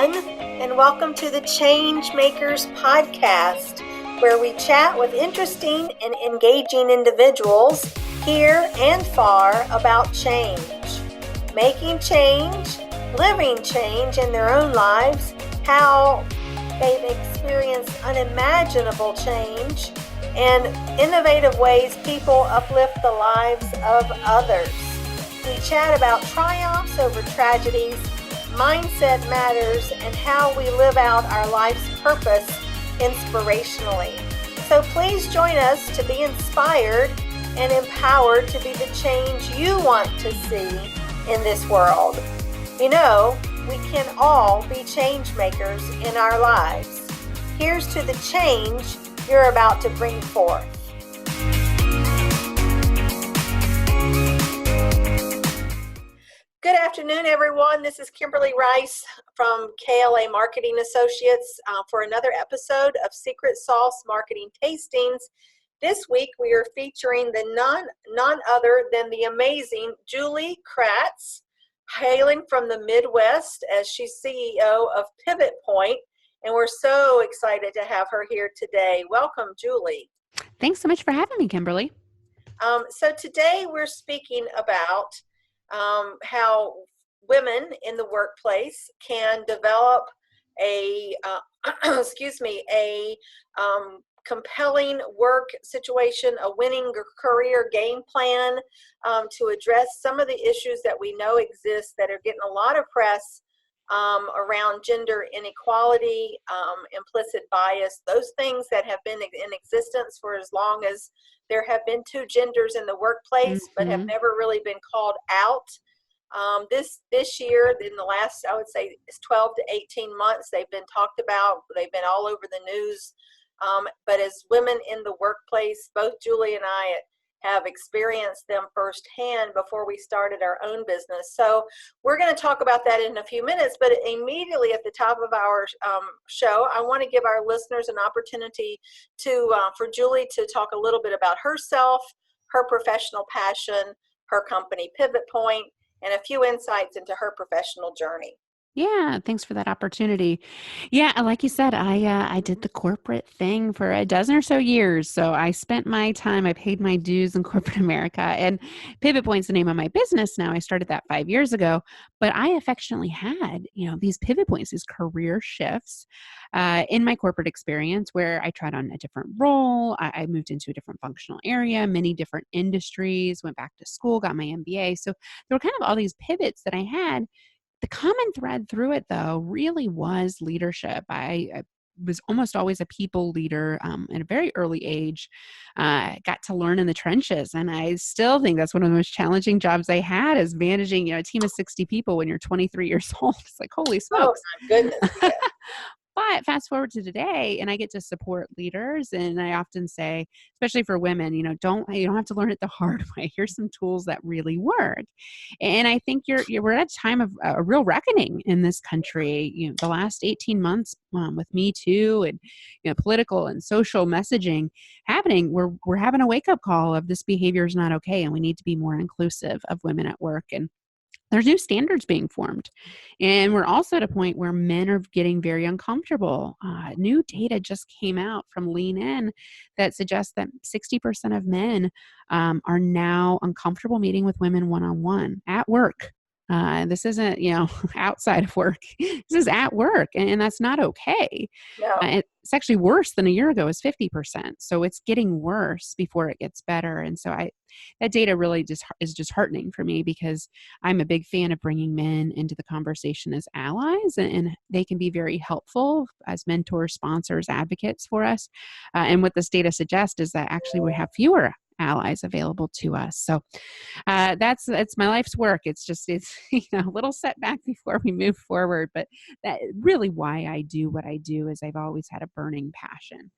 everyone, and welcome to the Changemakers podcast, where we chat with interesting and engaging individuals here and far about change, making change, living change in their own lives, how they've experienced unimaginable change, and innovative ways people uplift the lives of others. We chat about triumphs over tragedies, mindset matters, and how we live out our life's purpose inspirationally. So please join us to be inspired and empowered to be the change you want to see in this world. You know, we can all be change makers in our lives. Here's to the change you're about to bring forth. Good afternoon, everyone. This is Kimberly Rice from KLA Marketing Associates for another episode of Secret Sauce Marketing Tastings. This week, we are featuring the none other than the amazing Julie Kratz, hailing from the Midwest as she's CEO of Pivot Point, and we're so excited to have her here today. Welcome, Julie. Thanks so much for having me, Kimberly. So today we're speaking about how women in the workplace can develop a compelling work situation, a winning career game plan to address some of the issues that we know exist that are getting a lot of press around gender inequality, implicit bias, those things that have been in existence for as long as there have been two genders in the workplace, but have never really been called out. This year, in the last, I would say, 12 to 18 months, they've been talked about. They've been all over the news. But as women in the workplace, both Julie and I have experienced them firsthand before we started our own business. So we're going to talk about that in a few minutes, but immediately at the top of our show, I want to give our listeners an opportunity for Julie to talk a little bit about herself, her professional passion, her company Pivot Point, and a few insights into her professional journey. Yeah, thanks for that opportunity. Yeah, like you said, I did the corporate thing for a dozen or so years. So I spent my time, I paid my dues in corporate America, and Pivot Point's the name of my business now. I started that 5 years ago, but I affectionately had, these pivot points, these career shifts in my corporate experience where I tried on a different role. I moved into a different functional area, many different industries, went back to school, got my MBA. So there were kind of all these pivots that I had. The common thread through it, though, really was leadership. I was almost always a people leader at a very early age. Got to learn in the trenches, and I still think that's one of the most challenging jobs I had is managing, a team of 60 people when you're 23 years old. It's like, holy smokes. Oh, my goodness. Yeah. But fast forward to today, and I get to support leaders, and I often say, especially for women, you don't have to learn it the hard way. Here's some tools that really work. And I think we're at a time of a real reckoning in this country. The last 18 months with Me Too and political and social messaging happening, we're having a wake up call of this behavior is not okay, and we need to be more inclusive of women at work. And there's new standards being formed. And we're also at a point where men are getting very uncomfortable. New data just came out from Lean In that suggests that 60% of men are now uncomfortable meeting with women one-on-one at work. This isn't, outside of work. This is at work, and that's not okay. No. It's actually worse than a year ago. Is 50%. So it's getting worse before it gets better. And so that data really is disheartening for me because I'm a big fan of bringing men into the conversation as allies, and they can be very helpful as mentors, sponsors, advocates for us. And what this data suggests is that actually we have fewer allies available to us. So that's my life's work. It's a little setback before we move forward, but that really why I do what I do is I've always had a burning passion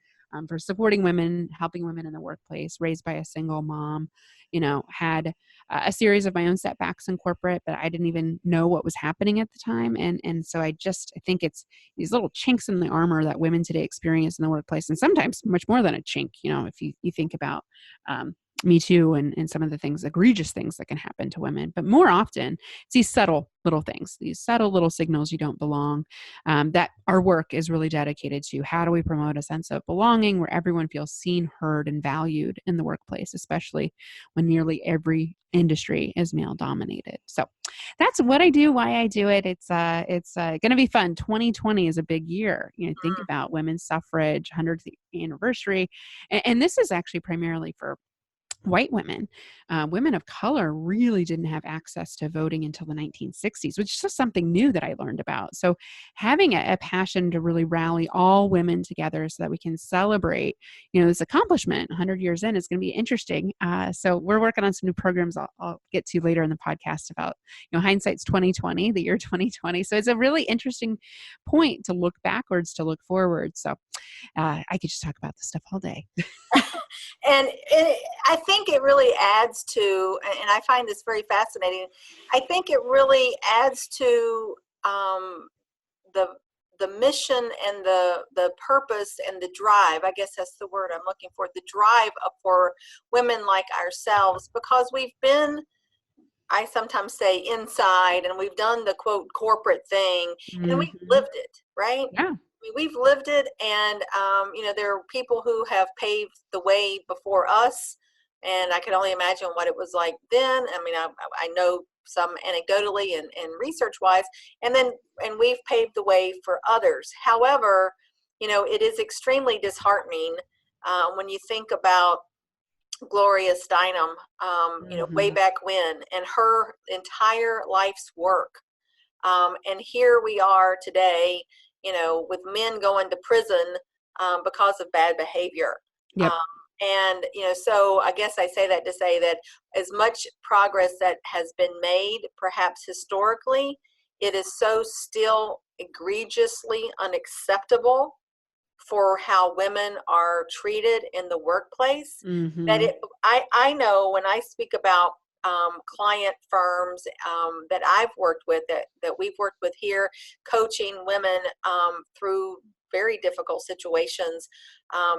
for supporting women, helping women in the workplace, raised by a single mom, had a series of my own setbacks in corporate, but I didn't even know what was happening at the time. And so I think it's these little chinks in the armor that women today experience in the workplace. And sometimes much more than a chink, if you think about Me Too and some of the things, egregious things that can happen to women. But more often, it's these subtle little things, these subtle little signals you don't belong, that our work is really dedicated to. How do we promote a sense of belonging where everyone feels seen, heard, and valued in the workplace, especially when nearly every industry is male dominated? So that's what I do, why I do it. It's going to be fun. 2020 is a big year. Think about women's suffrage 100th anniversary, and this is actually primarily for white women. Women of color really didn't have access to voting until the 1960s, which is just something new that I learned about. So having a passion to really rally all women together so that we can celebrate, this accomplishment 100 years in is going to be interesting. So we're working on some new programs I'll get to later in the podcast about, hindsight's 2020, the year 2020. So it's a really interesting point to look backwards, to look forward. So I could just talk about this stuff all day. And I think it really adds to, and I find this very fascinating, I think it really adds to the mission and the purpose and the drive. I guess that's the word I'm looking for, the drive up for women like ourselves, because we've been, I sometimes say, inside, and we've done the quote corporate thing, and we've Mhm. lived it, right? Yeah. We've lived it, and there are people who have paved the way before us, and I can only imagine what it was like then. I mean, I know some anecdotally and research wise, and we've paved the way for others. However, it is extremely disheartening when you think about Gloria Steinem, way Mhm. back when, and her entire life's work. And here we are today, with men going to prison because of bad behavior. Yep. Um, and, so I guess I say that to say that as much progress that has been made, perhaps historically, it is so still egregiously unacceptable for how women are treated in the workplace, that Mhm. I know when I speak about client firms that I've worked with, that we've worked with here, coaching women through very difficult situations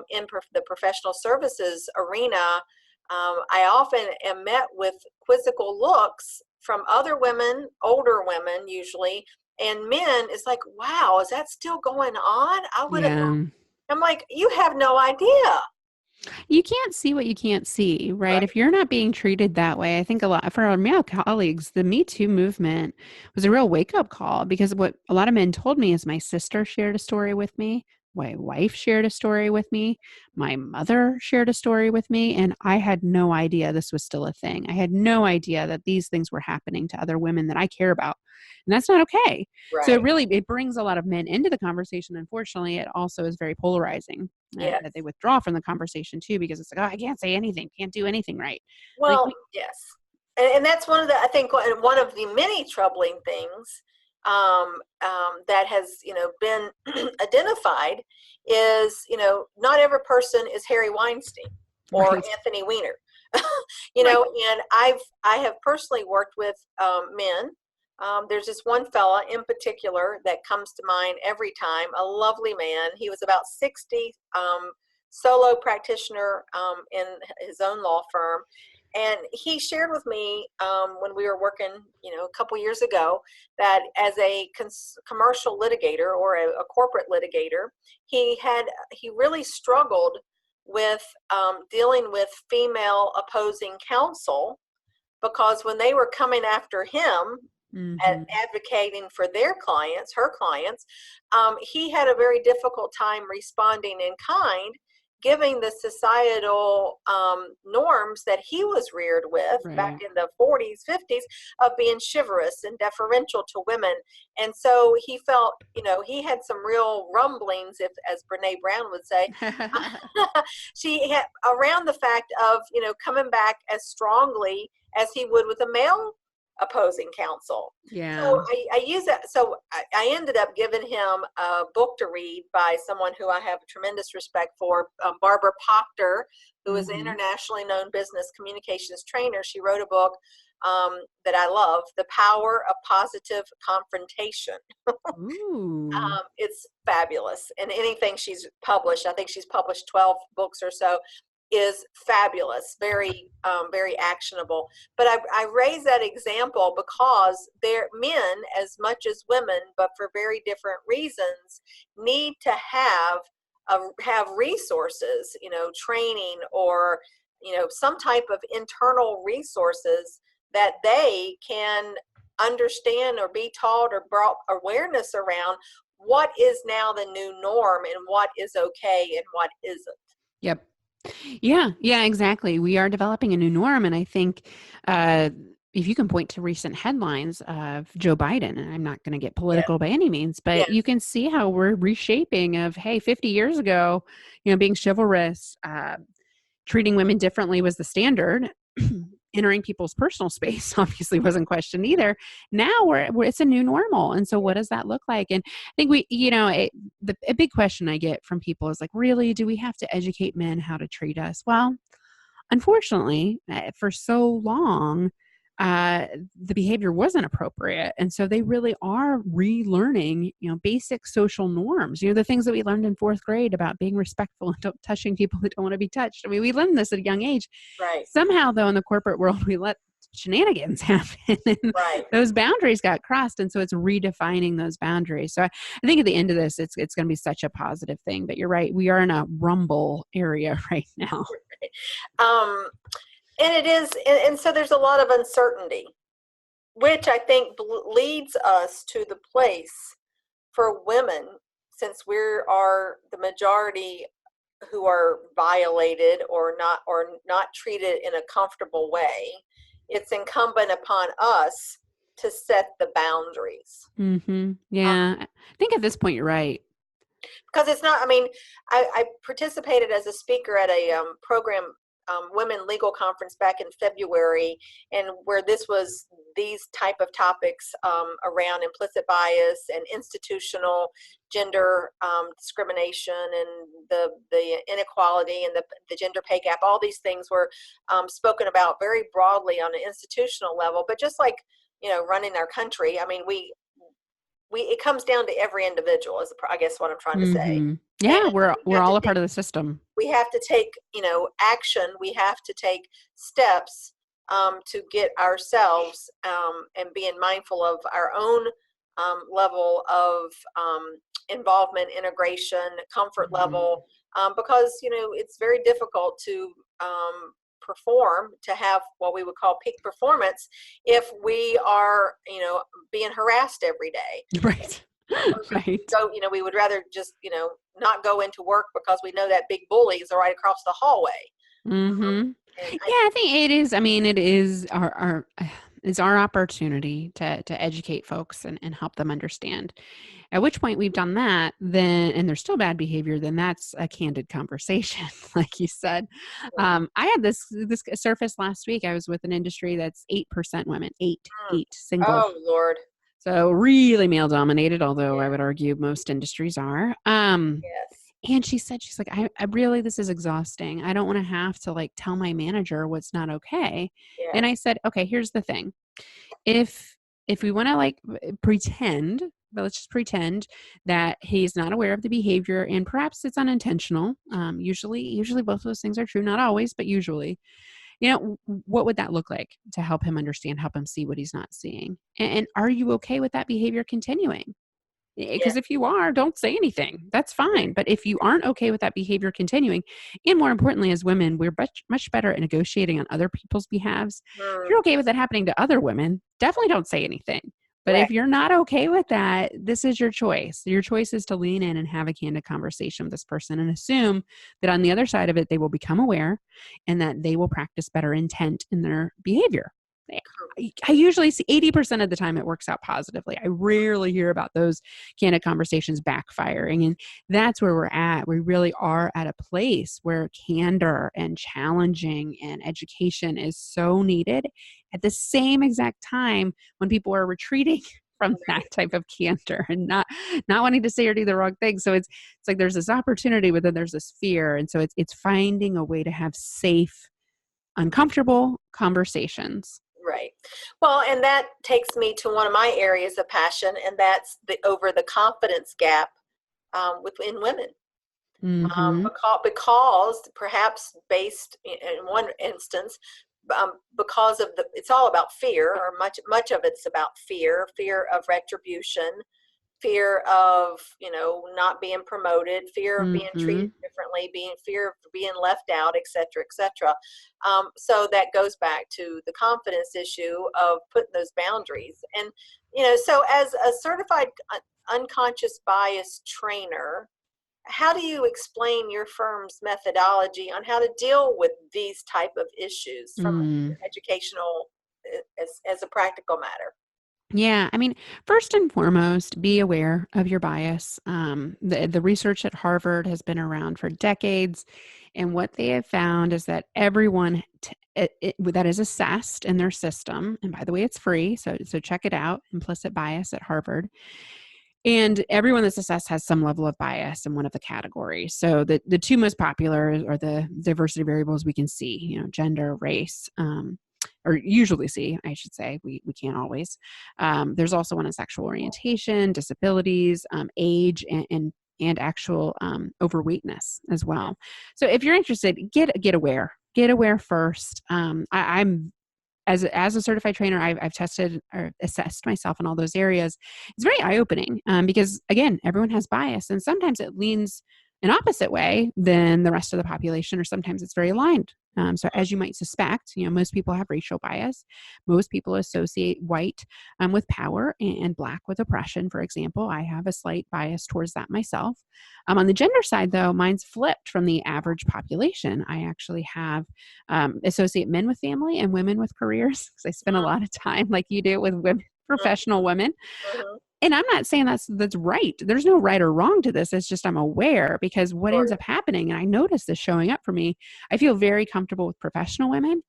in the professional services arena. I often am met with quizzical looks from other women, older women usually, and men. It's like, wow, is that still going on? I would have. Yeah. I'm like, you have no idea. You can't see what you can't see, right? Right. If you're not being treated that way, I think a lot for our male colleagues, the Me Too movement was a real wake up call, because what a lot of men told me is my sister shared a story with me, my wife shared a story with me, my mother shared a story with me, and I had no idea this was still a thing. I had no idea that these things were happening to other women that I care about. And that's not okay. So Right. it brings a lot of men into the conversation. Unfortunately, it also is very polarizing, Yes. that they withdraw from the conversation too, because it's like, oh, I can't say anything, can't do anything right. Like, Well, yes. And that's one of the, I think, one of the many troubling things that has, been identified is, not every person is Harry Weinstein or right. Anthony Weiner. Right. And I have personally worked with men. There's this one fella in particular that comes to mind every time, a lovely man. He was about 60, solo practitioner in his own law firm. And he shared with me when we were working, a couple years ago, that as a commercial litigator or a corporate litigator, he really struggled with dealing with female opposing counsel, because when they were coming after him at Hmm. advocating for their clients, her clients, he had a very difficult time responding in kind, giving the societal norms that he was reared with back Right. in the 40s, 50s, of being chivalrous and deferential to women. And so he felt, he had some real rumblings, if, as Brene Brown would say, she had around the fact of, coming back as strongly as he would with a male opposing counsel. Yeah. So I use that. So I ended up giving him a book to read by someone who I have tremendous respect for, Barbara Proctor, who is an Hmm. internationally known business communications trainer. She wrote a book that I love, The Power of Positive Confrontation. Ooh. It's fabulous. And anything she's published, I think she's published 12 books or so. is fabulous, very actionable. But I raise that example because men, as much as women, but for very different reasons, need to have resources, training, or some type of internal resources that they can understand or be taught or brought awareness around what is now the new norm and what is okay and what isn't. Yep. Yeah, exactly. We are developing a new norm. And I think if you can point to recent headlines of Joe Biden, and I'm not going to get Yeah. political by any means, but Yes. you can see how we're reshaping of, hey, 50 years ago, being chivalrous, treating women differently was the standard. Entering people's personal space obviously wasn't questioned either. Now it's a new normal. And so what does that look like? And I think a big question I get from people is like, really, do we have to educate men how to treat us? Well, unfortunately, for so long, the behavior wasn't appropriate. And so they really are relearning, basic social norms, the things that we learned in fourth grade about being respectful and don't touching people that don't want to be touched. I mean, we learned this at a young age. Right. Somehow, though, in the corporate world, we let shenanigans happen and Right. those boundaries got crossed. And so it's redefining those boundaries. So I think at the end of this, it's going to be such a positive thing. But you're right. We are in a rumble area right now. Um, and it is, and so there's a lot of uncertainty, which I think leads us to the place for women, since we are the majority who are violated or not treated in a comfortable way. It's incumbent upon us to set the boundaries. Mm-hmm. Yeah. I think at this point, you're right. Because it's not, I mean, I participated as a speaker at a program, women legal conference back in February, and where these type of topics around implicit bias and institutional gender discrimination and the inequality and the gender pay gap, all these things were spoken about very broadly on an institutional level. But just like, running our country, I mean, it comes down to every individual, is I guess what I'm trying to say. Mm-hmm. Yeah, And we're all a part of the system. we have to take, action. We have to take steps to get ourselves and being mindful of our own level of involvement, integration, comfort level, because it's very difficult to perform, to have what we would call peak performance, if we are being harassed every day. Right. Right. So we would rather just not go into work because we know that big bullies are right across the hallway. Mm-hmm. And Yeah, I think it is. I mean, it is our it's our opportunity to educate folks and help them understand. At which point we've done that, then, and there's still bad behavior, then that's a candid conversation, like you said. I had this surface last week. I was with an industry that's 8% women, eight single. oh Lord, So really male dominated, although I yeah, would argue most industries are. yes, And she's like, I really, this is exhausting. I don't want to have to like tell my manager what's not okay. yeah, And I said, okay, here's the thing. If we want to like pretend, but let's just pretend that he's not aware of the behavior and perhaps it's unintentional. Usually both of those things are true, not always, but usually. What would that look like to help him understand, help him see what he's not seeing? And are you okay with that behavior continuing? yeah, Because if you are, don't say anything. That's right. fine. But if you aren't okay with that behavior continuing, and more importantly, as women, we're much better at negotiating on other people's behalves. If Mm, you're okay with that happening to other women, definitely don't say anything. But right, if you're not okay with that, this is your choice. Your choice is to lean in and have a candid conversation with this person and assume that on the other side of it, they will become aware and that they will practice better intent in their behavior. I usually see 80% of the time it works out positively. I rarely hear about those candid conversations backfiring. And that's where we're at. We really are at a place where candor and challenging and education is so needed at the same exact time when people are retreating from that type of candor and not wanting to say or do the wrong thing. So it's like there's this opportunity, but then there's this fear. And so it's finding a way to have safe, uncomfortable conversations. right. Well, and that takes me to one of my areas of passion, and that's the confidence gap within women. Mm-hmm. Because perhaps based in one instance, because of it's all about fear, or much of it's about fear of retribution, fear of not being promoted, fear of being Mm-hmm. treated differently, fear of being left out, etc., etc. So that goes back to the confidence issue of putting those boundaries. And so as a certified unconscious bias trainer, how do you explain your firm's methodology on how to deal with these type of issues from Mm. an educational, as a practical matter? Yeah, I mean, first and foremost, be aware of your bias. The research at Harvard has been around for decades, and what they have found is that everyone that is assessed in their system, and by the way, it's free, so check it out, implicit bias at Harvard. And everyone that's assessed has some level of bias in one of the categories. So the two most popular are the diversity variables we can see, gender, race, or usually see, I should say. We can't always. There's also one on sexual orientation, disabilities, age, and actual overweightness as well. So if you're interested, get aware. Get aware first. I'm as a certified trainer, I've tested or assessed myself in all those areas. It's very eye opening because again, everyone has bias, and sometimes it leans an opposite way than the rest of the population, or sometimes it's very aligned. So as you might suspect, most people have racial bias. Most people associate white with power and black with oppression. For example, I have a slight bias towards that myself. On the gender side, though, mine's flipped from the average population. I actually have associate men with family and women with careers because I spend a lot of time, like you do, with women, professional women. Mm-hmm. And I'm not saying that's right. There's no right or wrong to this. It's just I'm aware, because what Sure. ends up happening, and I notice this showing up for me, I feel very comfortable with professional women.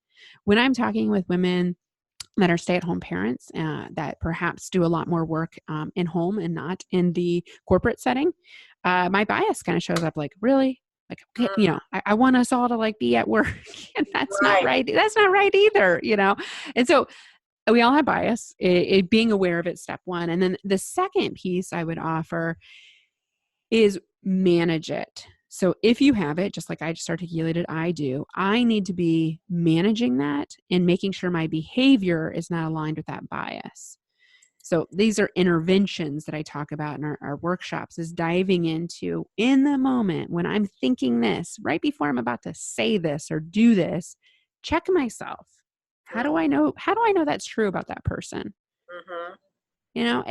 When I'm talking with women that are stay-at-home parents that perhaps do a lot more work in home and not in the corporate setting, my bias kind of shows up, like, really? Like, okay, I want us all to like be at work, and that's not Right. right. That's not right either. And so we all have bias. Being aware of it, step one. And then the second piece I would offer is manage it. So if you have it, just like I just articulated, I do, I need to be managing that and making sure my behavior is not aligned with that bias. So these are interventions that I talk about in our workshops, is diving into, in the moment when I'm thinking this, right before I'm about to say this or do this, check myself. How do I know that's true about that person? Mm-hmm.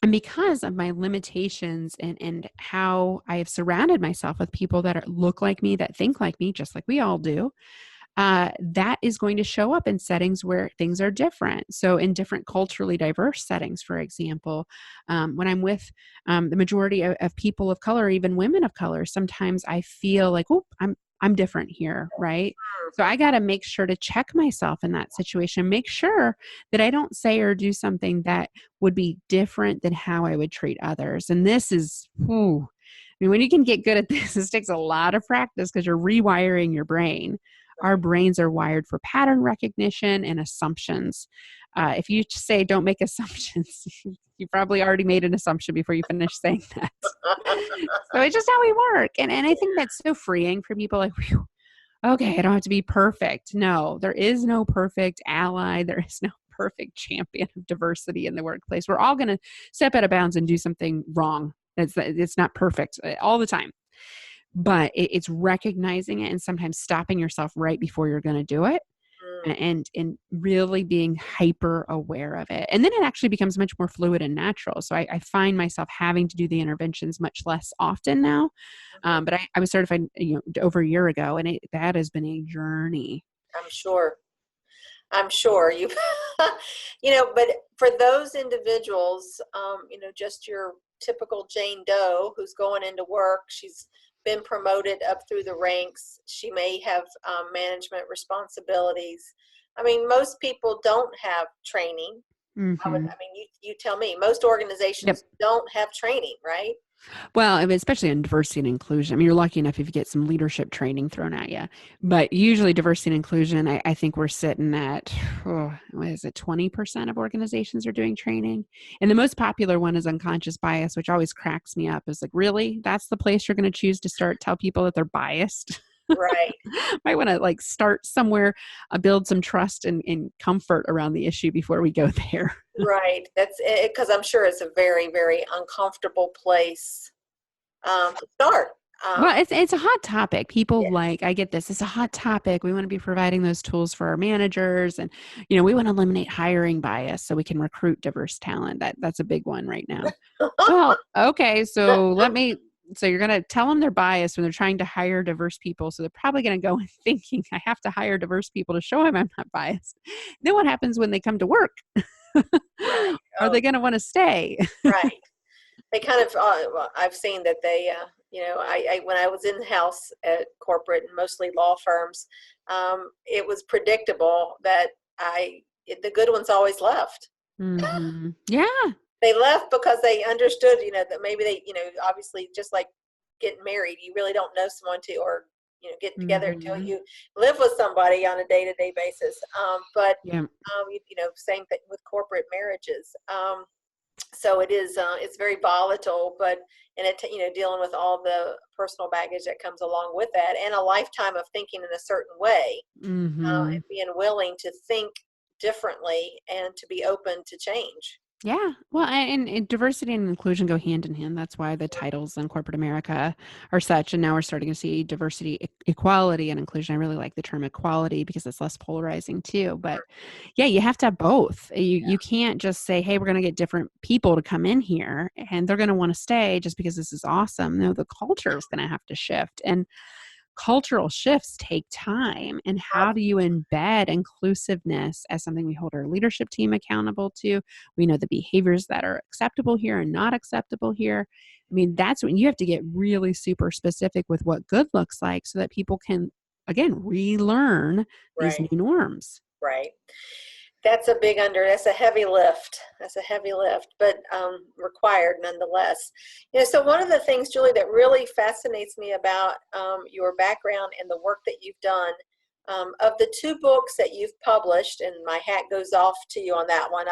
And because of my limitations and how I have surrounded myself with people that look like me, that think like me, just like we all do, that is going to show up in settings where things are different. So in different culturally diverse settings, for example, when I'm with the majority of people of color, even women of color, sometimes I feel like, oh, I'm different here, right? So I got to make sure to check myself in that situation, make sure that I don't say or do something that would be different than how I would treat others. And this is, I mean, when you can get good at this takes a lot of practice because you're rewiring your brain. Our brains are wired for pattern recognition and assumptions. If you say don't make assumptions, you probably already made an assumption before you finish saying that. So it's just how we work. And I think that's so freeing for people, like, whew, okay, I don't have to be perfect. No, there is no perfect ally. There is no perfect champion of diversity in the workplace. We're all going to step out of bounds and do something wrong. It's not perfect all the time. But it's recognizing it and sometimes stopping yourself right before you're going to do it, and really being hyper aware of it. And then it actually becomes much more fluid and natural. So I find myself having to do the interventions much less often now. But I was certified over a year ago, and that has been a journey. I'm sure. I'm sure you, but for those individuals, just your typical Jane Doe who's going into work, she's been promoted up through the ranks. She may have management responsibilities. I mean, most people don't have training. Mm-hmm. You tell me, most organizations Yep. don't have training, right? Well, I mean, especially in diversity and inclusion. I mean, you're lucky enough if you get some leadership training thrown at you. But usually, diversity and inclusion, I think we're sitting at, oh, what is it, 20% of organizations are doing training. And the most popular one is unconscious bias, which always cracks me up. It's like, really? That's the place you're going to choose to start, tell people that they're biased? Right, Might want to like start somewhere, build some trust and comfort around the issue before we go there. right. That's it, because I'm sure it's a very, very uncomfortable place to start. Well, it's a hot topic. People Yeah. like, I get this. It's a hot topic. We want to be providing those tools for our managers, and we want to eliminate hiring bias so we can recruit diverse talent. That's a big one right now. Well, okay, so you're going to tell them they're biased when they're trying to hire diverse people. So they're probably going to go in thinking, I have to hire diverse people to show them I'm not biased. Then what happens when they come to work? Right. Are Oh, they going to want to stay? right. They kind of, well, I've seen that they, when I was in house at corporate and mostly law firms, it was predictable that the good ones always left. Yeah. They left because they understood, that maybe they, obviously just like getting married, you really don't know someone to, or, get together until hmm you live with somebody on a day-to-day basis. But, Yeah. same thing with corporate marriages. So it is, it's very volatile, but, and it, dealing with all the personal baggage that comes along with that, and a lifetime of thinking in a certain way, hmm and being willing to think differently and to be open to change. Yeah. Well, and diversity and inclusion go hand in hand. That's why the titles in corporate America are such. And now we're starting to see diversity, equality, and inclusion. I really like the term equality because it's less polarizing too. But yeah, you have to have both. You can't just say, hey, we're going to get different people to come in here and they're going to want to stay just because this is awesome. No, the culture is going to have to shift. And cultural shifts take time. And how do you embed inclusiveness as something we hold our leadership team accountable to? We know the behaviors that are acceptable here and not acceptable here. I mean, that's when you have to get really super specific with what good looks like so that people can, again, relearn these Right, new norms. right. That's a heavy lift. That's a heavy lift, but required nonetheless. So one of the things, Julie, that really fascinates me about your background and the work that you've done, of the two books that you've published, and my hat goes off to you on that one.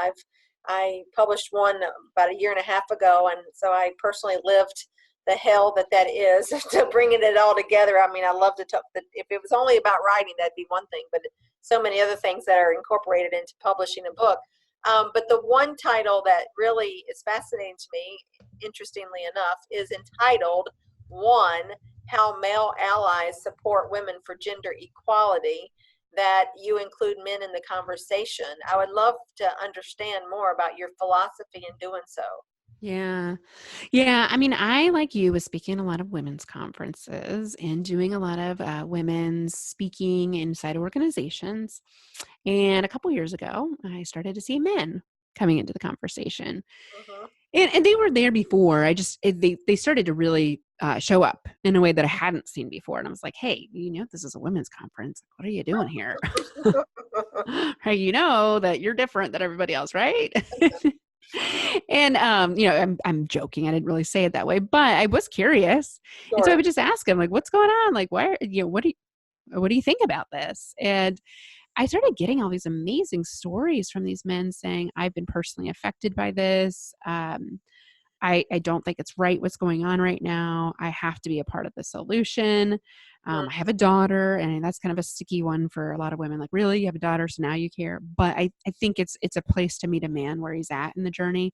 I published one about a year and a half ago, and so I personally lived the hell that is to bringing it all together. I mean, I love to talk. If it was only about writing, that'd be one thing, but so many other things that are incorporated into publishing a book. But the one title that really is fascinating to me, interestingly enough, is entitled One, How Male Allies Support Women for Gender Equality, that you include men in the conversation. I would love to understand more about your philosophy in doing so. Yeah. Yeah. I mean, I, like you, was speaking at a lot of women's conferences and doing a lot of women's speaking inside organizations. And a couple years ago, I started to see men coming into the conversation. Mhm. And they were there before. They started to really show up in a way that I hadn't seen before. And I was like, hey, this is a women's conference. What are you doing here? Hey, you know that you're different than everybody else, right? And I'm joking. I didn't really say it that way, but I was curious. And so I Sure. would just ask him, like, what's going on? Like, why, what do you think about this? And I started getting all these amazing stories from these men saying, I've been personally affected by this. I don't think it's right what's going on right now. I have to be a part of the solution. I have a daughter, and that's kind of a sticky one for a lot of women. Like, really, you have a daughter, so now you care. But I think it's a place to meet a man where he's at in the journey.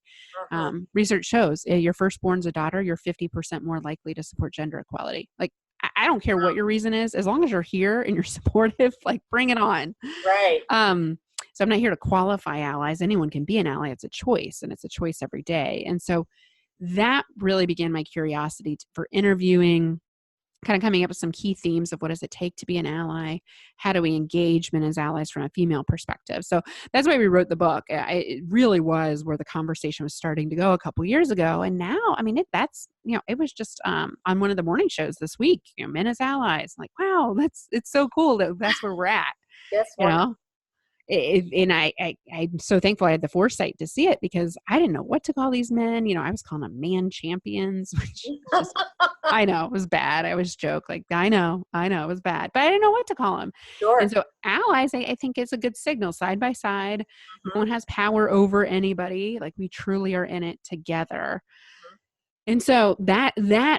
Mhm. Research shows your firstborn's a daughter, you're 50% more likely to support gender equality. Like, I don't care what your reason is, as long as you're here and you're supportive, like bring it on. Right. Um, so I'm not here to qualify allies. Anyone can be an ally. It's a choice, and it's a choice every day. And so that really began my curiosity for interviewing, kind of coming up with some key themes of what does it take to be an ally? How do we engage men as allies from a female perspective? So that's why we wrote the book. It really was where the conversation was starting to go a couple years ago. And now, I mean, it was just on one of the morning shows this week, men as allies. Like, wow, it's so cool that that's where we're at, Yes, you wonderful. know? And I'm so thankful I had the foresight to see it, because I didn't know what to call these men. I was calling them man champions, which just, I know it was bad. I always joke like, I know it was bad, but I didn't know what to call them. And Sure. so allies, I think is a good signal, side by side. No Mhm. one has power over anybody. Like, we truly are in it together. And so that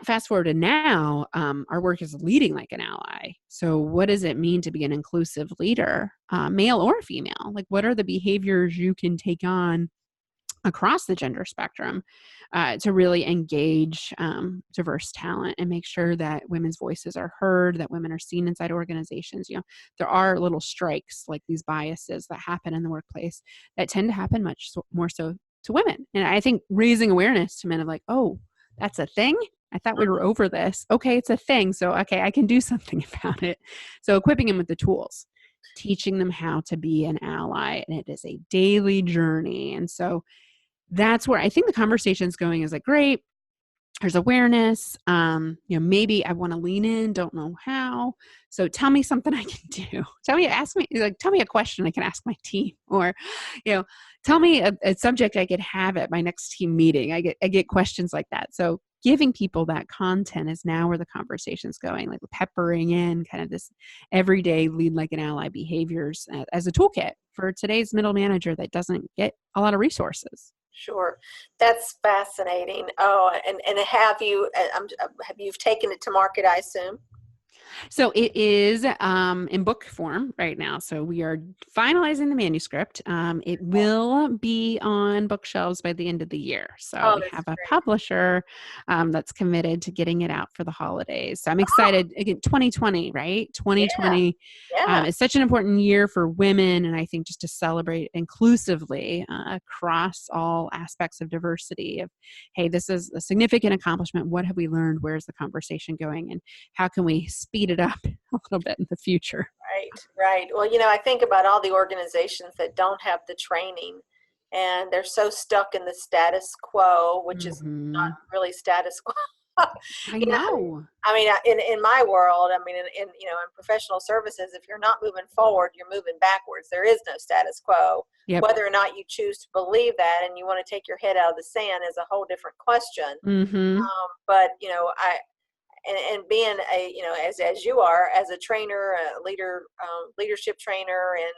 fast forward to now, our work is leading like an ally. So what does it mean to be an inclusive leader, male or female? Like, what are the behaviors you can take on across the gender spectrum, to really engage diverse talent and make sure that women's voices are heard, that women are seen inside organizations? There are little strikes, like these biases that happen in the workplace, that tend to happen more so to women. And I think raising awareness to men of like, oh, that's a thing. I thought we were over this. Okay, it's a thing. So, okay, I can do something about it. So equipping them with the tools, teaching them how to be an ally. And it is a daily journey. And so that's where I think the conversation's going, is like, great, there's awareness. Maybe I want to lean in, don't know how. So tell me something I can do. Tell me a question I can ask my team, or, tell me a subject I could have at my next team meeting. I get questions like that. So giving people that content is now where the conversation's going, like peppering in kind of this everyday lead like an ally behaviors as a toolkit for today's middle manager that doesn't get a lot of resources. Sure. That's fascinating. Oh, and have you taken it to market, I assume? So it is in book form right now. So we are finalizing the manuscript. It will be on bookshelves by the end of the year. So Oh, we that's have a great. publisher that's committed to getting it out for the holidays. So I'm excited. Again, 2020, right? Yeah. 2020 Yeah. is such an important year for women. And I think just to celebrate inclusively across all aspects of diversity of, hey, this is a significant accomplishment. What have we learned? Where's the conversation going? And how can we speed it up a little bit in the future? Right. Right. Well, I think about all the organizations that don't have the training, and they're so stuck in the status quo, which is not Hmm. really status quo. I you know, know. in my world, in professional services, if you're not moving forward, you're moving backwards. There is no status quo. Yep. Whether or not you choose to believe that and you want to take your head out of the sand is a whole different question. Hmm. But I and being a as you are, as a trainer, a leader, leadership trainer, and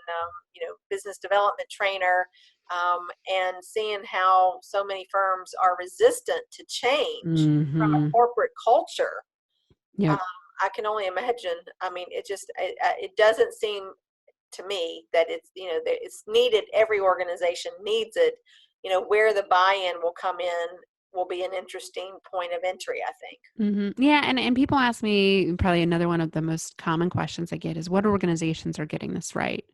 business development trainer, and seeing how so many firms are resistant to change from a Hmm. corporate culture, um, Yep. I can only imagine. It doesn't seem to me that that it's needed. Every organization needs it. Where the buy-in will come in will be an interesting point of entry, I think. Yeah, and people ask me, probably another one of the most common questions I get is, what organizations are getting this right?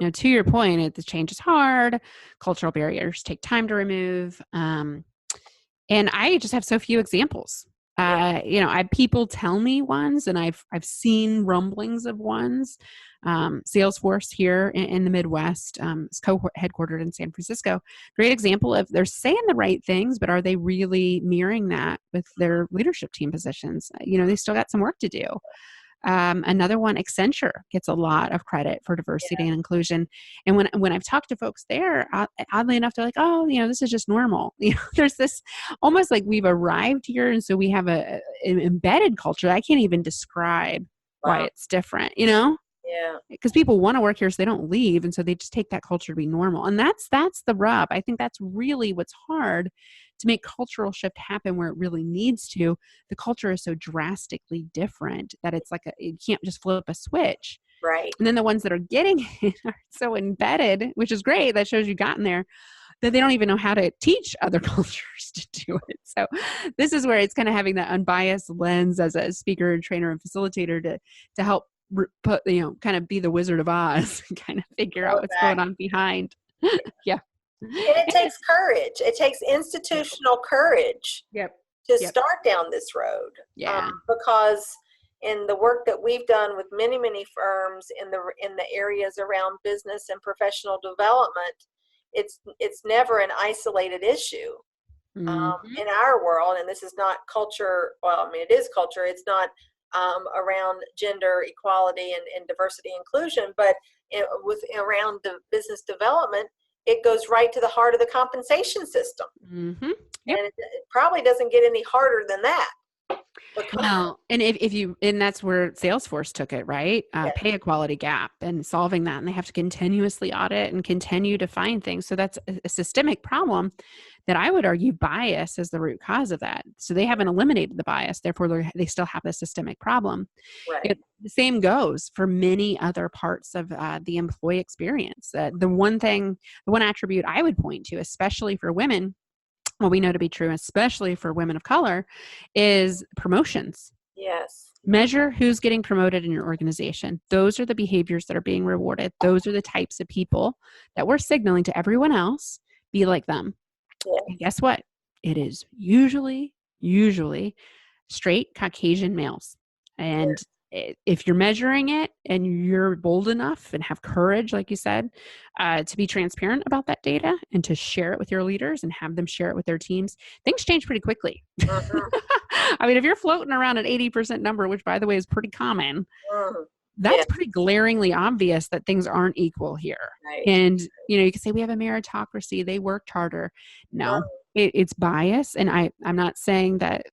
Mm, To your point, the change is hard. Cultural barriers take time to remove. And I just have so few examples. yeah. People tell me ones, and I've seen rumblings of ones. Salesforce here in the Midwest is headquartered in San Francisco. Great example of, they're saying the right things, but are they really mirroring that with their leadership team positions? They still got some work to do. Another one, Accenture, gets a lot of credit for diversity and inclusion. And when I've talked to folks there, oddly enough, they're like, oh, this is just normal. There's this almost like we've arrived here. And so we have an embedded culture that I can't even describe why Wow. it's different, Yeah. because people want to work here so they don't leave. And so they just take that culture to be normal. And that's the rub. I think that's really what's hard to make cultural shift happen where it really needs to. The culture is so drastically different that it's like you can't just flip a switch. Right. And then the ones that are getting it are so embedded, which is great. That shows you've gotten there, that they don't even know how to teach other cultures to do it. So this is where it's kind of having that unbiased lens as a speaker, trainer, and facilitator to help put, kind of be the Wizard of Oz and kind of figure Pull out it what's back. going on behind. Yeah. And it And takes courage. It takes yep. institutional courage Yep. to Yep. start down this road. Yeah. Because in the work that we've done with many, many firms in the areas around business and professional development, it's never an isolated issue. Hmm. In our world, and this is not culture. Well, it is culture. It's not around gender equality and diversity inclusion, but around the business development, it goes right to the heart of the compensation system. Mm-hmm. Yep. And it probably doesn't get any harder than that. Well, and if you, and that's where Salesforce took it, right? Yeah. Pay equality gap and solving that. And they have to continuously audit and continue to find things. So that's a systemic problem that I would argue bias is the root cause of that. So they haven't eliminated the bias. Therefore, they still have a systemic problem. Right. The same goes for many other parts of the employee experience. The one attribute I would point to, especially for women, what we know to be true, especially for women of color, is promotions. Yes. Measure who's getting promoted in your organization. Those are the behaviors that are being rewarded. Those are the types of people that we're signaling to everyone else, be like them. Yeah. And guess what? It is usually straight Caucasian males. And if you're measuring it and you're bold enough and have courage, like you said, to be transparent about that data and to share it with your leaders and have them share it with their teams, things change pretty quickly. I mean, if you're floating around an 80% number, which by the way is pretty common, that's pretty glaringly obvious that things aren't equal here. Right. And, you can say we have a meritocracy, they worked harder. No, it's bias. And I'm not saying that,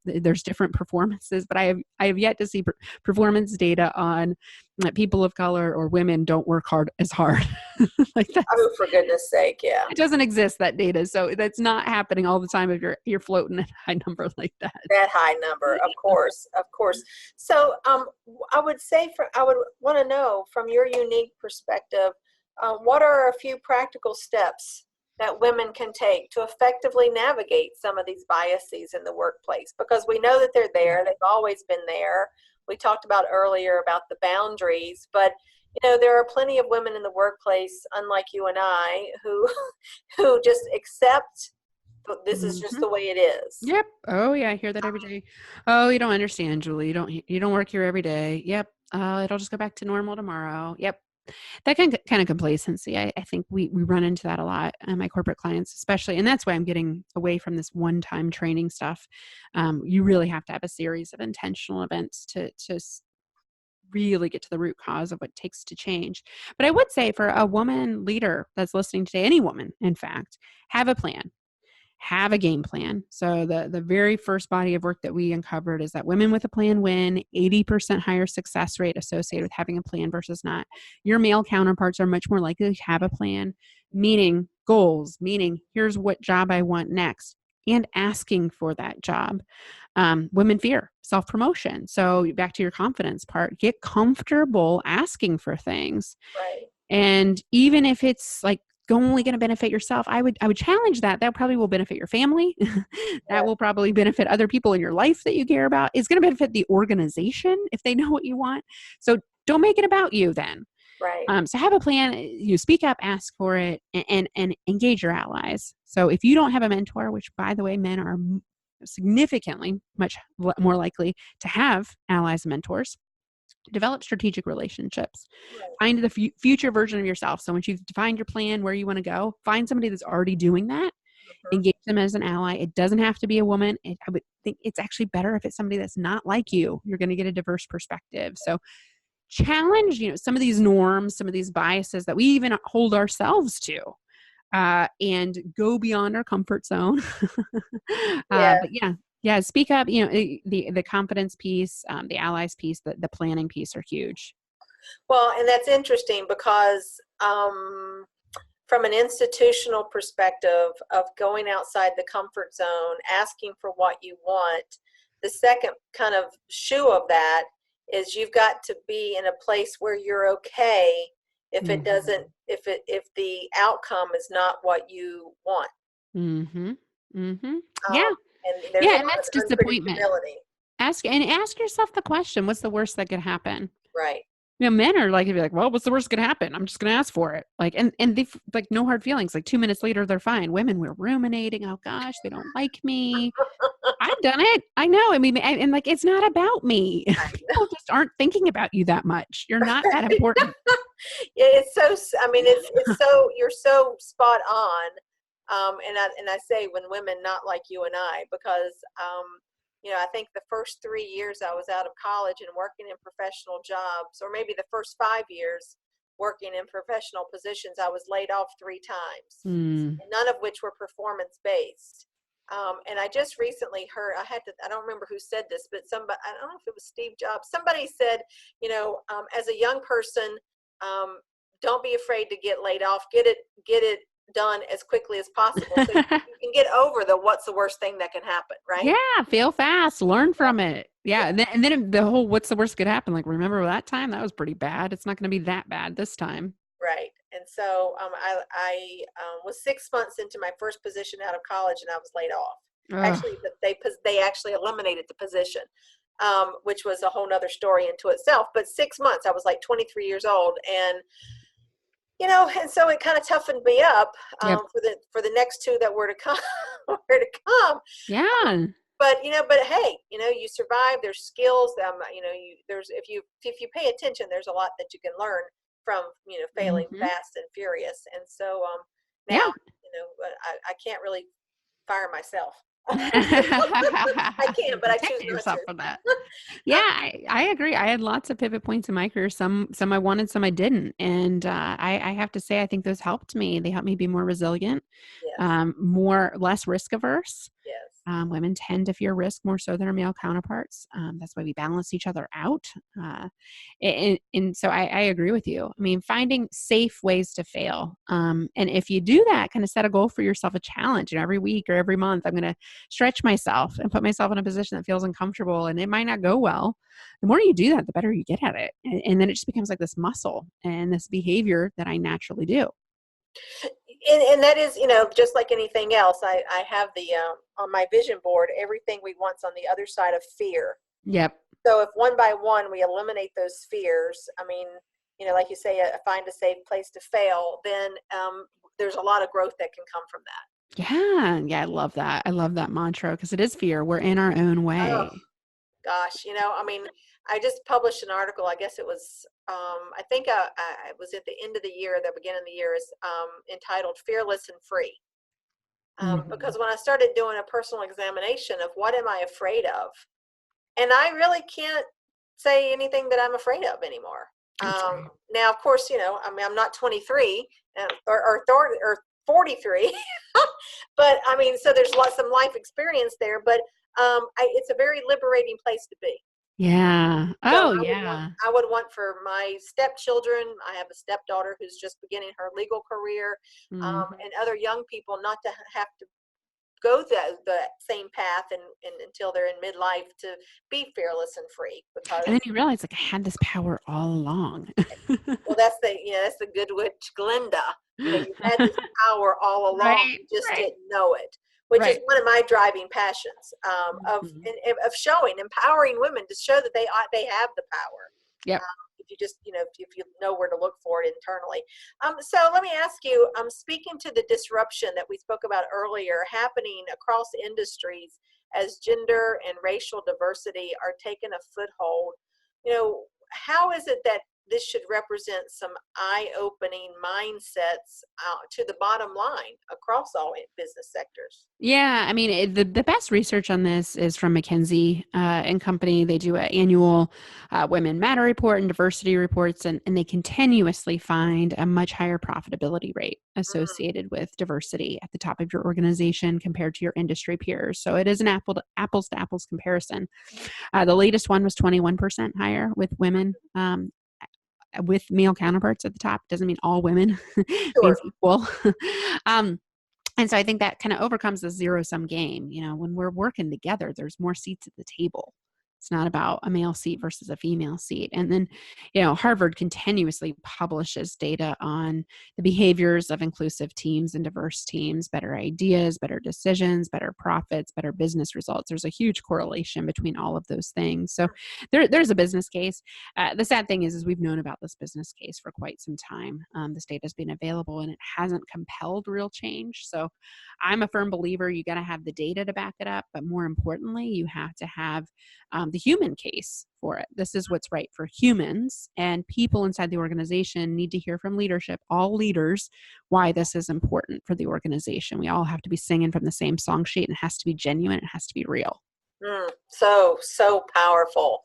there's different performances, but I have yet to see performance data on people of color or women don't work as hard. Like that. Oh, for goodness sake. Yeah. It doesn't exist, that data. So that's not happening all the time if you're floating at a high number like that. That high number, of course. So I would want to know from your unique perspective, what are a few practical steps that women can take to effectively navigate some of these biases in the workplace? Because we know that they're there. They've always been there. We talked about earlier about the boundaries, but there are plenty of women in the workplace, unlike you and I, who just accept this is just the way it is. Yep. Oh yeah, I hear that every day. Oh, you don't understand, Julie. You don't work here every day. Yep. It'll just go back to normal tomorrow. Yep. That kind of complacency, I think we run into that a lot, my corporate clients especially, and that's why I'm getting away from this one-time training stuff. You really have to have a series of intentional events to really get to the root cause of what it takes to change. But I would say for a woman leader that's listening today, any woman, in fact, have a plan. Have a game plan. So the very first body of work that we uncovered is that women with a plan win, 80% higher success rate associated with having a plan versus not. Your male counterparts are much more likely to have a plan, meaning goals, meaning here's what job I want next, and asking for that job. Women fear self-promotion. So back to your confidence part, get comfortable asking for things. Right. And even if it's like only going to benefit yourself, I would challenge that. That probably will benefit your family. That will probably benefit other people in your life that you care about. It's going to benefit the organization if they know what you want. So don't make it about you then. Right. So have a plan. You speak up, ask for it, and engage your allies. So if you don't have a mentor, which by the way, men are significantly much more likely to have allies and mentors, develop strategic relationships. Find the future version of yourself. So once you've defined your plan, where you want to go, find somebody that's already doing that. Engage them as an ally. It doesn't have to be a woman. I would think it's actually better if it's somebody that's not like you. You're going to get a diverse perspective. So challenge, some of these norms, some of these biases that we even hold ourselves to, and go beyond our comfort zone. But yeah, speak up. The confidence piece, the allies piece, the planning piece are huge. Well, and that's interesting because from an institutional perspective of going outside the comfort zone, asking for what you want, the second kind of shoe of that is you've got to be in a place where you're okay if it doesn't, if the outcome is not what you want. Yeah. And that's disappointment. Ask yourself the question, what's the worst that could happen? Right. Men are like, well, what's the worst that could happen? I'm just going to ask for it. And they like no hard feelings. Like 2 minutes later, they're fine. Women, we're ruminating. Oh gosh, they don't like me. I've done it. I know. I mean, and like, it's not about me. People just aren't thinking about you that much. You're not that important. It's so, it's so, you're so spot on. And I say when women not like you and I, because, I think the first 3 years I was out of college and working in professional jobs, or maybe the first 5 years working in professional positions, I was laid off 3 times, Mm. and none of which were performance based. And I just recently heard, I don't remember who said this, but somebody, I don't know if it was Steve Jobs, somebody said, as a young person, um, don't be afraid to get laid off, get it done as quickly as possible. So you can get over what's the worst thing that can happen, right? Yeah, fail fast, learn from it. Yeah, and then the whole what's the worst could happen? Like, remember that time? That was pretty bad. It's not going to be that bad this time. Right. And so I was 6 months into my first position out of college, and I was laid off. Ugh. Actually, they actually eliminated the position, which was a whole nother story into itself. But 6 months, I was like 23 years old, and and so it kind of toughened me up Yep. for the next two that were to come, were to come. Yeah. But hey, you survive. There's skills. There's if you pay attention, there's a lot that you can learn from failing Hmm. fast and furious. And so now Yeah. I can't really fire myself. I can, but I choose Protect not yourself to. from that. Yeah, I agree. I had lots of pivot points in my career. Some I wanted, some I didn't. And I have to say, I think those helped me. They helped me be more resilient, Yes, less risk averse. yes. Women tend to fear risk more so than our male counterparts. That's why we balance each other out. And so I agree with you. I mean, finding safe ways to fail. And if you do that, kind of set a goal for yourself, a challenge, every week or every month, I'm going to stretch myself and put myself in a position that feels uncomfortable and it might not go well. The more you do that, the better you get at it. And then it just becomes like this muscle and this behavior that I naturally do. And that is, just like anything else, I have on my vision board, everything we want's on the other side of fear. Yep. So if one by one we eliminate those fears, I mean, like you say, find a safe place to fail, then there's a lot of growth that can come from that. Yeah. Yeah. I love that. I love that mantra because it is fear. We're in our own Oh way. gosh, I mean, I just published an article. I guess it was, I think I was at the end of the year, the beginning of the year, is entitled "Fearless and Free." Mhm. Because when I started doing a personal examination of what am I afraid of, and I really can't say anything that I'm afraid of anymore. That's right. Now, of course, I mean, I'm not 23 or 43, but I mean, so there's some life experience there, but it's a very liberating place to be. Yeah. So Oh, yeah. I would want for my stepchildren. I have a stepdaughter who's just beginning her legal career, Mhm. and other young people not to have to go the same path and until they're in midlife to be fearless and free And then because you realize, like, I had this power all along. well that's the good witch Glinda. You had this power all along, Right, you just right, didn't know it, which is right. one of my driving passions, Mhm. of showing empowering women to show that they have the power. Yep. If you just if you know where to look for it internally. So let me ask you, speaking to the disruption that we spoke about earlier happening across industries as gender and racial diversity are taking a foothold, how is it that this should represent some eye-opening mindsets to the bottom line across all business sectors? Yeah, I mean, the best research on this is from McKinsey and Company. They do an annual Women Matter report and diversity reports, and they continuously find a much higher profitability rate Mm, associated with diversity at the top of your organization compared to your industry peers. So it is an apples to apples comparison. The latest one was 21% higher with women. With male counterparts at the top doesn't mean all women means sure. equal. um, and so I think that kind of overcomes the zero sum game. When we're working together, there's more seats at the table. It's not about a male seat versus a female seat. And then, Harvard continuously publishes data on the behaviors of inclusive teams and diverse teams, better ideas, better decisions, better profits, better business results. There's a huge correlation between all of those things. So there's a business case. The sad thing is we've known about this business case for quite some time. This data has been available and it hasn't compelled real change. So I'm a firm believer you got to have the data to back it up, but more importantly, you have to have the human case for it. This is what's right for humans, and people inside the organization need to hear from leadership, all leaders, why this is important for the organization. We all have to be singing from the same song sheet, and it has to be genuine, it has to be real. So powerful.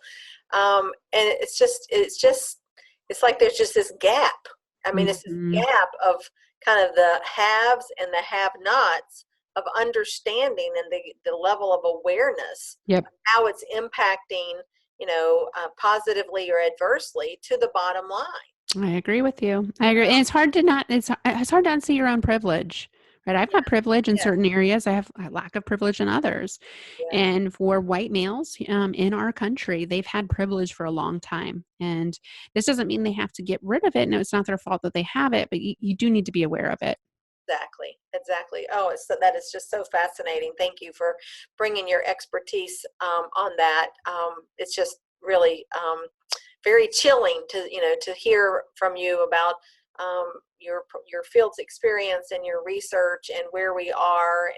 And it's like there's just this gap. I mean, it's this Hmm. gap of kind of the haves and the have-nots of understanding and the level of awareness Yep. of how it's impacting, positively or adversely to the bottom line. I agree with you. I agree. And it's hard to unsee your own privilege, right? I've got privilege in Yes, certain areas. I have a lack of privilege in others. yes, And for white males in our country, they've had privilege for a long time. And this doesn't mean they have to get rid of it. No, it's not their fault that they have it, but you do need to be aware of it. exactly, exactly. Oh, that is just so fascinating. Thank you for bringing your expertise on that. It's just really very chilling to hear from you about your field's experience and your research and where we are,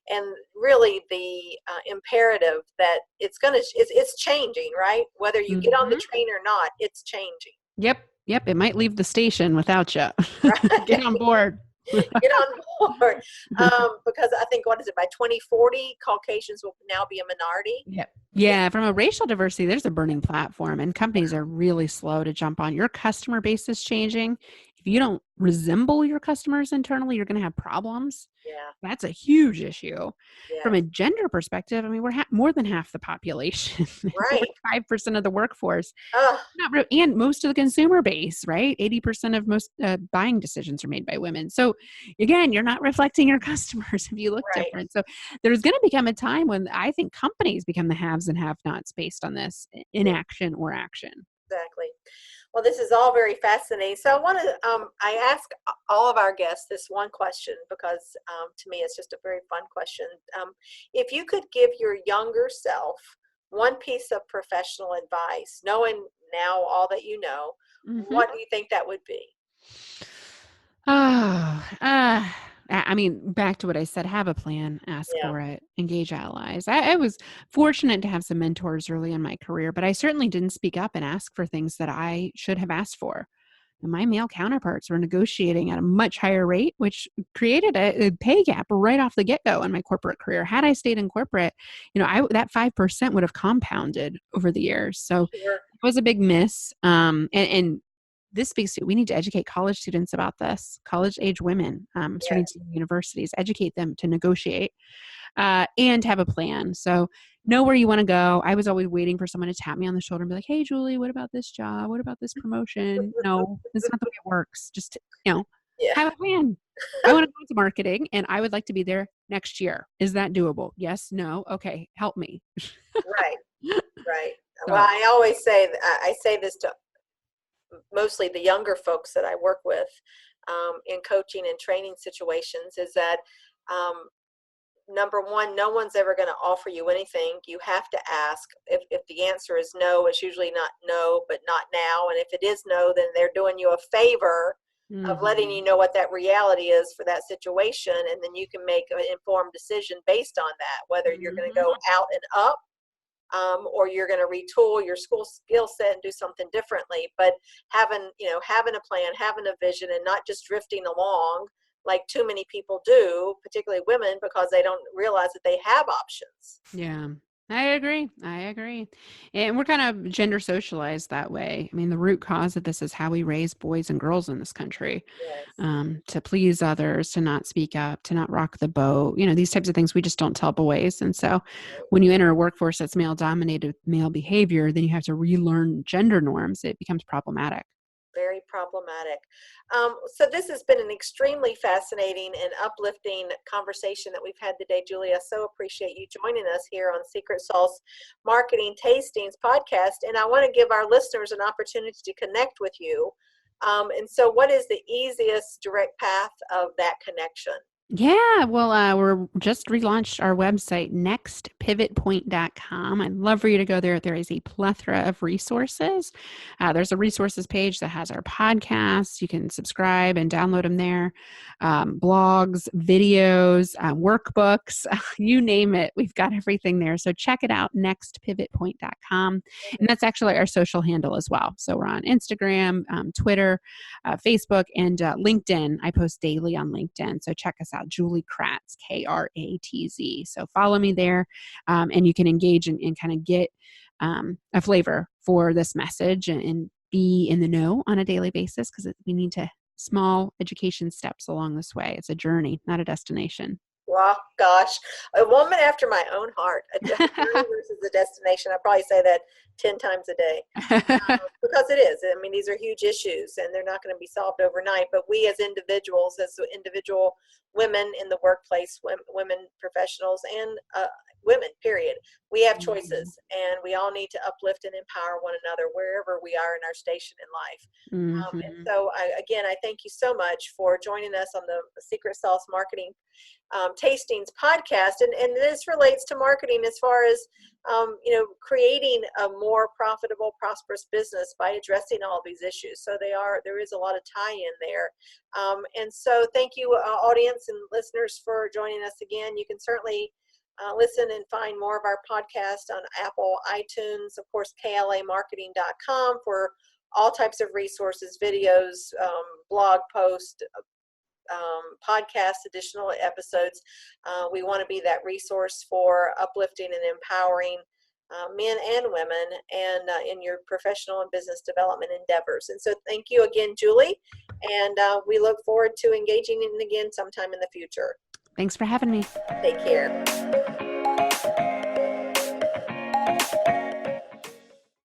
and really the imperative that it's changing, right? Whether you get on the Hmm. train or not, it's changing. Yep. Yep. It might leave the station without you. Get on Right. board. Get on board. Because I think, what is it, by 2040 Caucasians will now be a minority. Yep. Yeah, Yeah, from a racial diversity, there's a burning platform, and companies are really slow to jump on. Your customer base is changing. If you don't resemble your customers internally, you're going to have problems. yeah, That's a huge issue. From a yes, gender perspective, I mean, we're more than half the population, right. 45% of the workforce, Oh, and most of the consumer base, right? 80% of most buying decisions are made by women. So again, you're not reflecting your customers if you look right. different. So there's going to become a time when I think companies become the haves and have nots based on this Yeah, inaction or action. exactly. Well, this is all very fascinating. So I ask all of our guests this one question because to me it's just a very fun question. If you could give your younger self one piece of professional advice, knowing now all that you know, Hmm. what do you think that would be? Oh, I mean, back to what I said, have a plan, ask Yeah, for it, engage allies. I was fortunate to have some mentors early in my career, but I certainly didn't speak up and ask for things that I should have asked for. And my male counterparts were negotiating at a much higher rate, which created a pay gap right off the get go in my corporate career. Had I stayed in corporate, that 5% would have compounded over the years. So sure. it was a big miss. And this speaks to we need to educate college students about this, college age women, starting to Yes, universities, educate them to negotiate and have a plan. So know where you want to go. I was always waiting for someone to tap me on the shoulder and be like, "Hey, Julie, what about this job? What about this promotion?" No, that's not the way it works. Just yeah, have a plan. I want to go into marketing, and I would like to be there next year. Is that doable? Yes. No. Okay. Help me. right, right. Well, So. I always say I say this to mostly the younger folks that I work with in coaching and training situations is that um, number one, no one's ever going to offer you anything. You have to ask. If the answer is no, it's usually not no, but not now. And if it is no, then they're doing you a favor of letting Mhm. you know what that reality is for that situation. And then you can make an informed decision based on that, whether you're going to Mhm. go out and up or you're going to retool your school skill set and do something differently. But having a plan, having a vision, and not just drifting along like too many people do, particularly women, because they don't realize that they have options. Yeah, I agree. I agree. And we're kind of gender socialized that way. I mean, the root cause of this is how we raise boys and girls in this country, Yes. to please others, to not speak up, to not rock the boat. These types of things we just don't tell boys. And so when you enter a workforce that's male dominated with male behavior, then you have to relearn gender norms. It becomes problematic. Very problematic. So this has been an extremely fascinating and uplifting conversation that we've had today, Julia. So appreciate you joining us here on Secret Sauce Marketing Tastings podcast. And I want to give our listeners an opportunity to connect with you. And so what is the easiest direct path of that connection? Yeah, well, we're just relaunched our website, nextpivotpoint.com. I'd love for you to go there. There is a plethora of resources. There's a resources page that has our podcasts. You can subscribe and download them there. Blogs, videos, workbooks, you name it. We've got everything there. So check it out, nextpivotpoint.com. And that's actually our social handle as well. So we're on Instagram, Twitter, Facebook, and LinkedIn. I post daily on LinkedIn. So check us out Julie Kratz, Kratz. So follow me there, and you can engage and kind of get a flavor for this message and be in the know on a daily basis, because we need to small education steps along this way. It's a journey, not a destination. Well, gosh, a woman after my own heart, a journey versus a destination. I probably say that 10 times a day, because it is. I mean, these are huge issues and they're not going to be solved overnight. But we as individuals, as individual women in the workplace, women professionals, and women, period, we have choices, and we all need to uplift and empower one another wherever we are in our station in life. And so, I thank you so much for joining us on the Secret Sauce Marketing Tastings podcast, and this relates to marketing as far as creating a more profitable, prosperous business by addressing all these issues. So there is a lot of tie-in there, and so thank you, audience and listeners, for joining us again. You can certainly listen and find more of our podcast on Apple, iTunes, of course, klamarketing.com for all types of resources, videos, blog posts, podcasts, additional episodes. We want to be that resource for uplifting and empowering men and women, and in your professional and business development endeavors. And so thank you again, Julie, and we look forward to engaging in again sometime in the future. Thanks for having me. Take care.